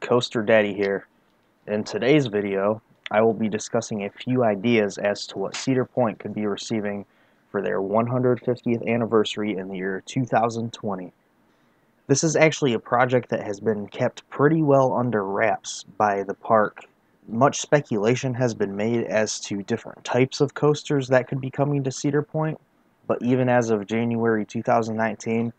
Coaster Daddy here. In today's video, I will be discussing a few ideas as to what Cedar Point could be receiving for their 150th anniversary in the year 2020. This is actually a project that has been kept pretty well under wraps by the park. Much speculation has been made as to different types of coasters that could be coming to Cedar Point, but even as of January 2019,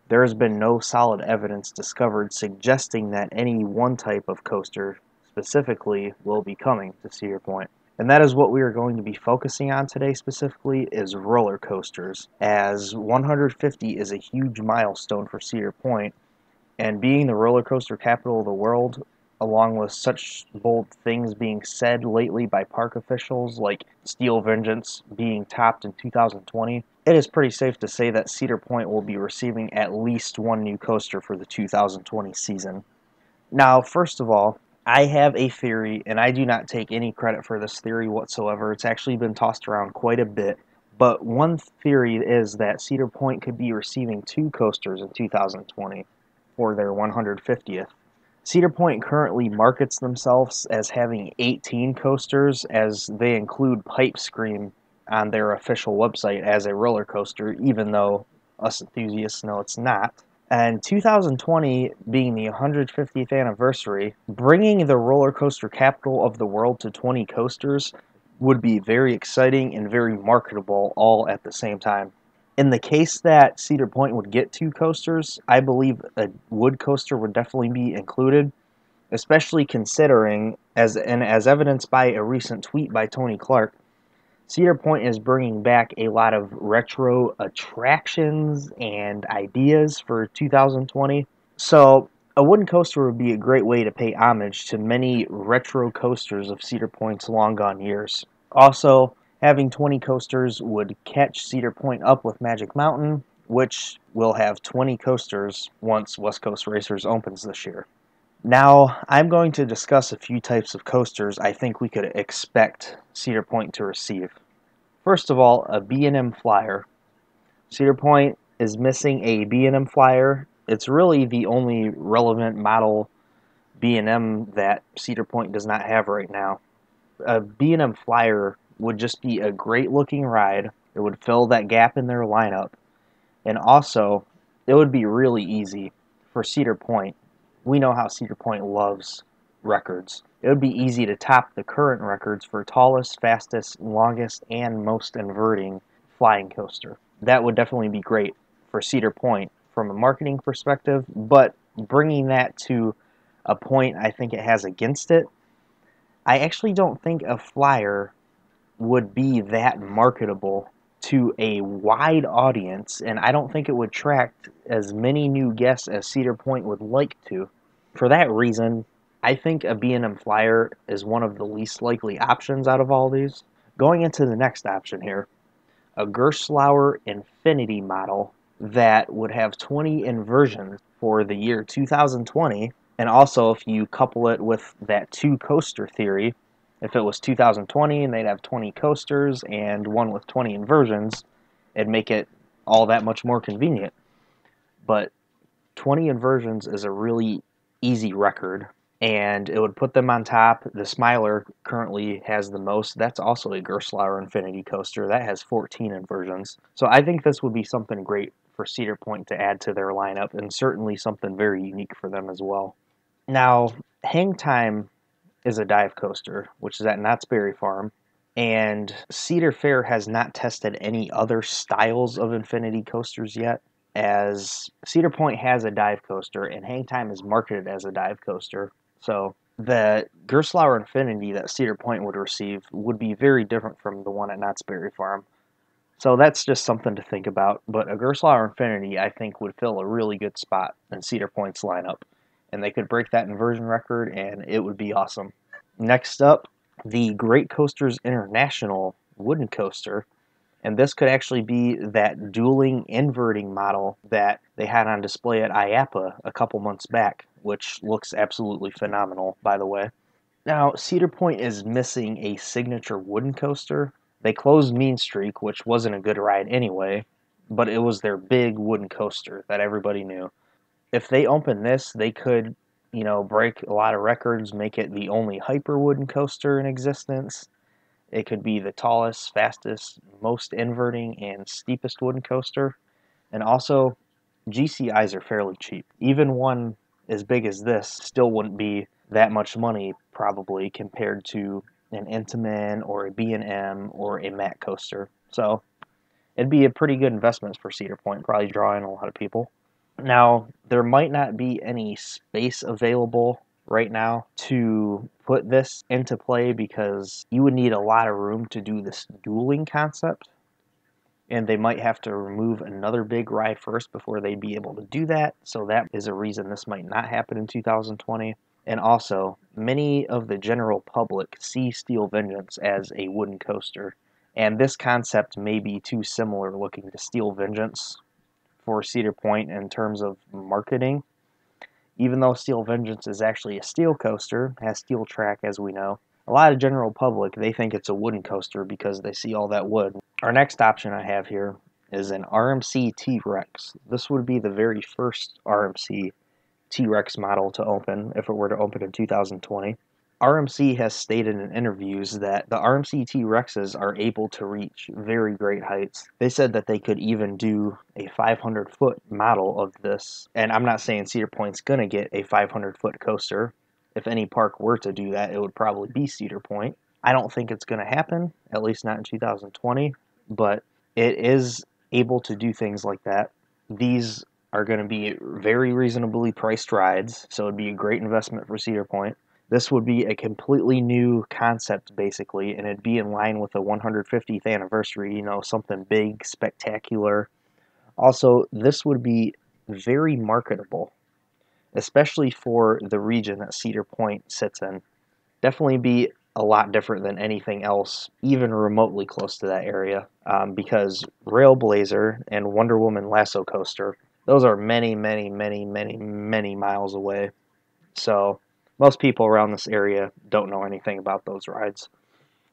there has been no solid evidence discovered suggesting that any one type of coaster specifically will be coming to Cedar Point. And that is what we are going to be focusing on today specifically is roller coasters, as 150 is a huge milestone for Cedar Point, and being the roller coaster capital of the world, along with such bold things being said lately by park officials like Steel Vengeance being topped in 2020, it is pretty safe to say that Cedar Point will be receiving at least one new coaster for the 2020 season. Now, first of all, I have a theory, and I do not take any credit for this theory whatsoever. It's actually been tossed around quite a bit. But one theory is that Cedar Point could be receiving two coasters in 2020 for their 150th. Cedar Point currently markets themselves as having 18 coasters, as they include Pipe Scream on their official website as a roller coaster, even though us enthusiasts know it's not. And 2020 being the 150th anniversary, bringing the roller coaster capital of the world to 20 coasters would be very exciting and very marketable all at the same time. In the case that Cedar Point would get two coasters, I believe a wood coaster would definitely be included, especially considering, as evidenced by a recent tweet by Tony Clark, Cedar Point is bringing back a lot of retro attractions and ideas for 2020. So a wooden coaster would be a great way to pay homage to many retro coasters of Cedar Point's long gone years. Also, having 20 coasters would catch Cedar Point up with Magic Mountain, which will have 20 coasters once West Coast Racers opens this year. Now, I'm going to discuss a few types of coasters I think we could expect Cedar Point to receive. First of all, a B&M Flyer. Cedar Point is missing a B&M Flyer. It's really the only relevant model B&M that Cedar Point does not have right now. A B&M Flyer would just be a great looking ride. It would fill that gap in their lineup. And also, it would be really easy for Cedar Point. We know how Cedar Point loves records. It would be easy to top the current records for tallest, fastest, longest, and most inverting flying coaster. That would definitely be great for Cedar Point from a marketing perspective, but bringing that to a point I think it has against it, I actually don't think a Flyer would be that marketable to a wide audience, and I don't think it would attract as many new guests as Cedar Point would like to. For that reason, I think a B&M Flyer is one of the least likely options out of all these. Going into the next option here, a Gerstlauer Infinity model that would have 20 inversions for the year 2020, and also if you couple it with that two coaster theory, if it was 2020 and they'd have 20 coasters and one with 20 inversions, it'd make it all that much more convenient. But 20 inversions is a really easy record, and it would put them on top. The Smiler currently has the most. That's also a Gerstlauer Infinity coaster. That has 14 inversions. So I think this would be something great for Cedar Point to add to their lineup, and certainly something very unique for them as well. Now, Hang Time is a dive coaster, which is at Knott's Berry Farm, and Cedar Fair has not tested any other styles of Infinity coasters yet, as Cedar Point has a dive coaster, and Hang Time is marketed as a dive coaster. So the Gerstlauer Infinity that Cedar Point would receive would be very different from the one at Knott's Berry Farm. So that's just something to think about. But a Gerstlauer Infinity, I think, would fill a really good spot in Cedar Point's lineup. And they could break that inversion record, and it would be awesome. Next up, the Great Coasters International wooden coaster. And this could actually be that dueling inverting model that they had on display at IAAPA a couple months back, which looks absolutely phenomenal, by the way. Now, Cedar Point is missing a signature wooden coaster. They closed Mean Streak, which wasn't a good ride anyway, but it was their big wooden coaster that everybody knew. If they open this, they could break a lot of records, make it the only hyper wooden coaster in existence. It could be the tallest, fastest, most inverting, and steepest wooden coaster. And also, GCIs are fairly cheap. Even one as big as this still wouldn't be that much money, probably, compared to an Intamin or a B&M or a Matt coaster. So it'd be a pretty good investment for Cedar Point, probably drawing a lot of people. Now, there might not be any space available right now to put this into play because you would need a lot of room to do this dueling concept, and they might have to remove another big ride first before they'd be able to do that, so that is a reason this might not happen in 2020. And also, many of the general public see Steel Vengeance as a wooden coaster, and this concept may be too similar looking to Steel Vengeance for Cedar Point in terms of marketing. Even though Steel Vengeance is actually a steel coaster, has steel track as we know, a lot of general public, they think it's a wooden coaster because they see all that wood. Our next option I have here is an RMC T-Rex. This would be the very first RMC T-Rex model to open if it were to open in 2020. RMC has stated in interviews that the RMC T-Rexes are able to reach very great heights. They said that they could even do a 500-foot model of this, and I'm not saying Cedar Point's going to get a 500-foot coaster. If any park were to do that, it would probably be Cedar Point. I don't think it's going to happen, at least not in 2020, but it is able to do things like that. These are going to be very reasonably priced rides, so it'd be a great investment for Cedar Point. This would be a completely new concept, basically, and it'd be in line with the 150th anniversary, something big, spectacular. Also, this would be very marketable, especially for the region that Cedar Point sits in. Definitely be a lot different than anything else, even remotely close to that area, because Railblazer and Wonder Woman Lasso Coaster, those are many, many, many, many, many miles away. So most people around this area don't know anything about those rides.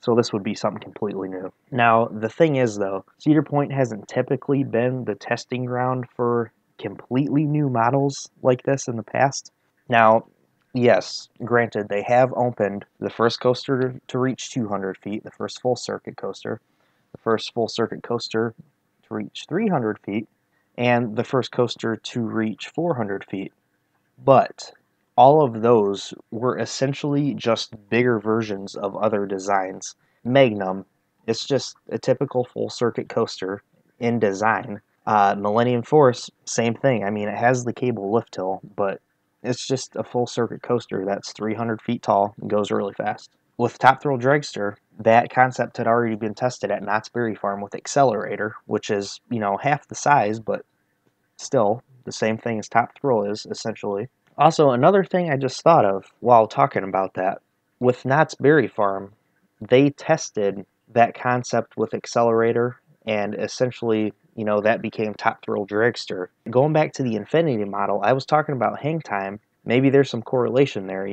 So this would be something completely new. Now, the thing is, though, Cedar Point hasn't typically been the testing ground for completely new models like this in the past. Now, yes, granted, they have opened the first coaster to reach 200 feet, the first full circuit coaster, the first full circuit coaster to reach 300 feet, and the first coaster to reach 400 feet. But all of those were essentially just bigger versions of other designs. Magnum, it's just a typical full circuit coaster in design. Millennium Force, same thing. I mean, it has the cable lift hill, but it's just a full circuit coaster that's 300 feet tall and goes really fast. With Top Thrill Dragster, that concept had already been tested at Knott's Berry Farm with Accelerator, which is, half the size, but still the same thing as Top Thrill is, essentially. Also, another thing I just thought of while talking about that, with Knott's Berry Farm, they tested that concept with Accelerator, and essentially, that became Top Thrill Dragster. Going back to the Infinity model, I was talking about hang time. Maybe there's some correlation there,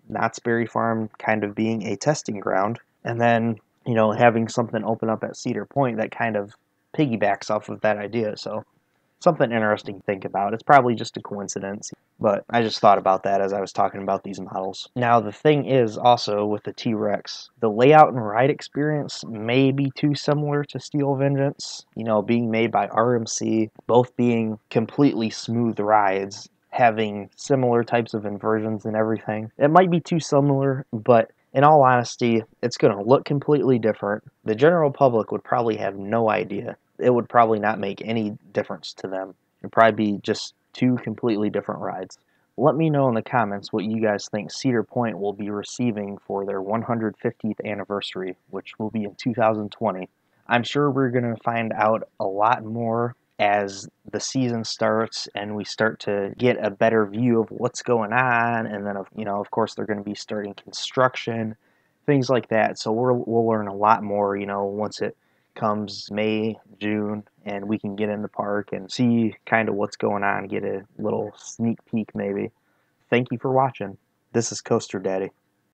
Knott's Berry Farm kind of being a testing ground, and then, having something open up at Cedar Point that kind of piggybacks off of that idea, so something interesting to think about. It's probably just a coincidence, but I just thought about that as I was talking about these models. Now, the thing is also with the T-Rex, the layout and ride experience may be too similar to Steel Vengeance, being made by RMC, both being completely smooth rides, having similar types of inversions and everything. It might be too similar, but in all honesty, it's going to look completely different. The general public would probably have no idea. It would probably not make any difference to them. It'd probably be just two completely different rides. Let me know in the comments what you guys think Cedar Point will be receiving for their 150th anniversary, which will be in 2020. I'm sure we're going to find out a lot more as the season starts and we start to get a better view of what's going on, and then of course they're going to be starting construction, things like that. So we'll learn a lot more, once it comes May, June, and we can get in the park and see kind of what's going on, get a little sneak peek maybe. Thank you for watching. This is Coaster Daddy.